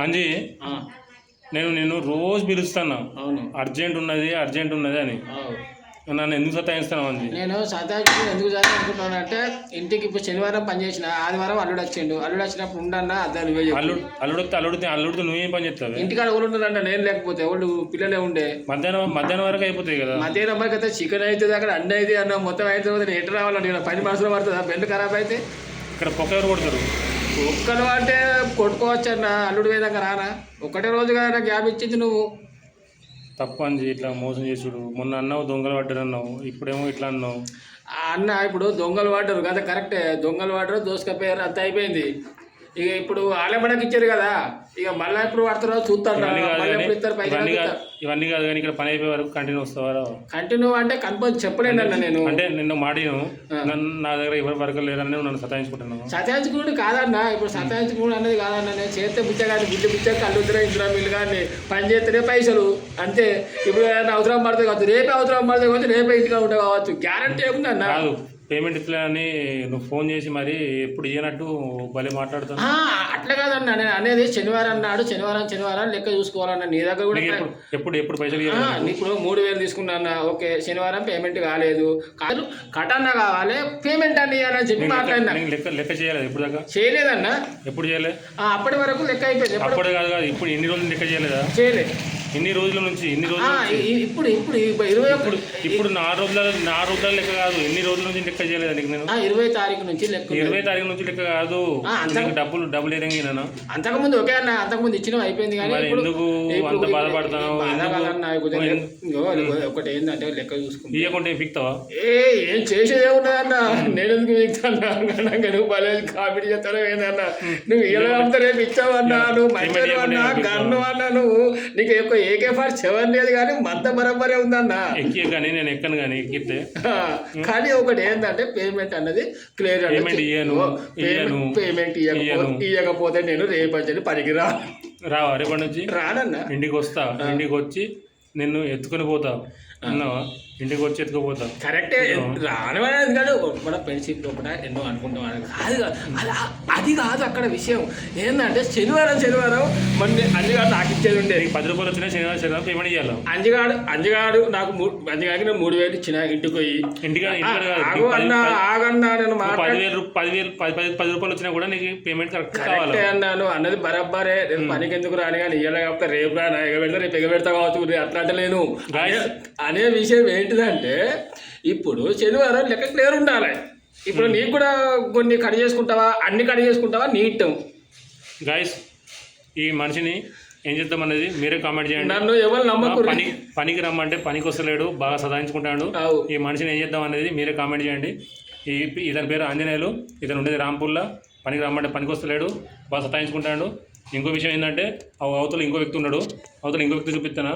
అంజీ నేను నిన్ను రోజు పిలుస్తాను. అవును, అర్జెంట్ ఉన్నది అని నన్ను ఎందుకు సతాయిస్తాను అంజీ? నేను సతాయించుకుని ఎందుకు చదువుకుంటున్నాను అంటే ఇంటికి ఇప్పుడు శనివారం పని చేసిన, ఆదివారం అల్లుడు వచ్చిండు. అల్లుడు వచ్చినప్పుడు ఉండన్నా అద్దాలు అల్లుడితో నువ్వేం పని చేస్తావు? ఇంటికాడ ఎవరు ఉన్నారంట, నేను లేకపోతే వాళ్ళు పిల్లలే ఉండే. మధ్యాహ్నం వరకు అయిపోతాయి కదా. మధ్యాహ్నం వరకు అయితే చికెన్ అవుతుంది, అక్కడ అన్నీ అయితే అన్న మొత్తం అయితే నేను ఎటు రావాలంటే 10 మనసులో పడుతుందా బెండ్ ఖరాబ్ అయితే? ఇక్కడ పొక్క ఎవరు కొడతారు? ఒక్కరు అంటే కొట్టుకోవచ్చు అన్న, అల్లుడు వేదాక రానా? ఒకటే రోజు కదా గ్యాప్ ఇచ్చింది నువ్వు. తప్పు అంజీ, ఇట్లా మోసం చేసుడు. మొన్న అన్నావు దొంగలు పడ్డారు అన్నావు, ఇప్పుడేమో ఇట్లా అన్నావు. అన్న ఇప్పుడు దొంగలు పడ్డారు కదా, కరెక్టే, దొంగలు పడ్డారు, దోసుకపోయారు, అంత అయిపోయింది. ఇక ఇప్పుడు ఆలమడకి ఇచ్చారు కదా, ఇక మళ్ళీ ఎప్పుడు పడతారో చూస్తాను. ఇవన్నీ కాదు కానీ ఇక్కడ పని అయిపోయే వరకు కంటిన్యూ వస్తావారా? కంటిన్యూ అంటే కన్ఫర్మ్ చెప్పలేను అన్న నేను. అంటే నిన్ను మాడిను, నా దగ్గర ఎవరి వరకు లేదని నన్ను సతాయించుకుంటున్నాను. సతాయించుకున్నాడు కాదన్న, ఇప్పుడు సతాయించుకున్నాడు అనేది కాదన్న. నేను చేస్తే బుచ్చ కానీ బుచ్చ కళ్ళుద్దరా ఇందులో వీళ్ళు కానీ పని చేస్తేనే పైసలు అంతే. ఇప్పుడు ఏదైనా అవసరం పడుతుంది కావచ్చు, రేపే అవసరం పడుతుంది కావచ్చు, రేపే ఇంటిగా ఉంటే కావచ్చు, గ్యారంటీ ఏముందన్న? కాదు, పేమెంట్ ఇట్లని నువ్వు ఫోన్ చేసి మరి ఎప్పుడు ఇయ్యనట్టు భలే మాట్లాడుతాను. అట్లా కాదన్న, నేను అనేది శనివారం అన్నాడు, శనివారం లెక్క చూసుకోవాలన్న. నీ దగ్గర కూడా ఎప్పుడు పైసలు ఇప్పుడు 3000 తీసుకున్నా అన్న, ఓకే, శనివారం పేమెంట్ కాలేదు, కాదు కటన్న కావాలి, పేమెంట్ అని ఇవ్వాలని చెప్పి మాట్లాడినా. లెక్క చేయలేదు ఇప్పుడు దాకా? చేయలేదన్న. ఎప్పుడు చేయలేదు? అప్పటి వరకు లెక్క అయిపోయింది. అప్పుడు కాదు, ఇప్పుడు ఎన్ని రోజులు లెక్క చేయలేదా? చేయలేదు. ఇన్ని రోజుల నుంచి ఇప్పుడు 21 ఇప్పుడు 4 రోజుల లెక్క కాదు, ఎన్ని రోజుల నుంచి లెక్క చేయలేదు నీకు? నేను 20 తారీఖు నుంచి లెక్క. 20 తారీఖు నుంచి లెక్క కాదు. డబ్బులు ఏదంగా అంతకుముందు ఓకే అన్న, అంతకుముందు ఇచ్చినవి అయిపోయింది కానీ ఎందుకు అంత బాధపడతాను? ఒకటి ఏంటంటే లెక్క చూసుకుంటే ఇవ్వకుంటే పిక్తావా? ఏం చేసేదే ఉన్నదన్న, నేను ఎందుకు పిక్తాను? నువ్వు బాగా కామెడీ చేస్తాను ఏందన్నా, నువ్వు ఇలా రేపు ఇచ్చావన్నా, నువ్వు మంచి అన్నా, గన్ను అన్నా, నువ్వు నీకు ఎక్కువ AK-47 లేదు కానీ మంత బరబరే ఉందన్న. కానీ నేను ఎక్కను కానీ ఎక్కితే. కానీ ఒకటి ఏంటంటే పేమెంట్ అన్నది క్లియర్. పేమెంట్ ఇవ్వకపోతే నేను రేపటి పనికి రావా? రేపటి నుంచి రానన్నా, ఇంటికి వస్తా. ఇంటికి వచ్చి నిన్ను ఎత్తుకుని పోతా అన్నావా? ఇంటికి వచ్చి ఎత్తుకుపోతా. కరెక్టే, రానమనేది కాదు, మన ఫ్రెండ్షిప్ లోపల ఎన్నో అనుకుంటాం కాదు. అది కాదు అక్కడ విషయం ఏంటంటే శనివారం మన అంజగాడు నాకు ఇచ్చేది ఉండేది. 10 రూపాయలు వచ్చినా శనివారం పేమెంట్ చేయాలి. అంజగాడు నాకు అంజగాడికి నేను 3000 ఇచ్చిన ఇంటికి పోయి. ఆగన్నా నేను 10 రూపాయలు వచ్చినా కూడా నీకు పేమెంట్ కరెక్ట్ కావాలి అన్నాను. అన్నది బరాబరే, నేను పనికి ఎందుకు రాని కానీ ఇయ్యాలి కాకపోతే రేపు రాను, ఎగబెడతా రేపు ఎగబెడతా కావచ్చు, అట్లా అంటే లేను అనే విషయం ఏంటిదంటే ఇప్పుడు శనివారం లెక్క క్లియర్ ఉండాలి. ఇప్పుడు నీకు కూడా కొన్ని కట్ చేసుకుంటావా, అన్ని కట్ చేసుకుంటావా నీట్? గాయస్, ఈ మనిషిని ఏం చేద్దామనేది మీరే కామెంట్ చేయండి. నన్ను ఎవరు నమ్మకు. పనికి రమ్మంటే పనికి వస్తలేడు, బాగా సదాయించుకుంటాడు. ఈ మనిషిని ఏం చేద్దాం అనేది మీరే కామెంట్ చేయండి. ఇతని పేరు ఆంజనేయులు, ఇతను ఉండేది రాంపూర్లో. పనికి రమ్మంటే పనికి వస్తలేడు, బాగా సతాయించుకుంటాడు. ఇంకో విషయం ఏంటంటే అవతల ఇంకో వ్యక్తి ఉన్నాడు, అవతల ఇంకో వ్యక్తి చూపిస్తాను.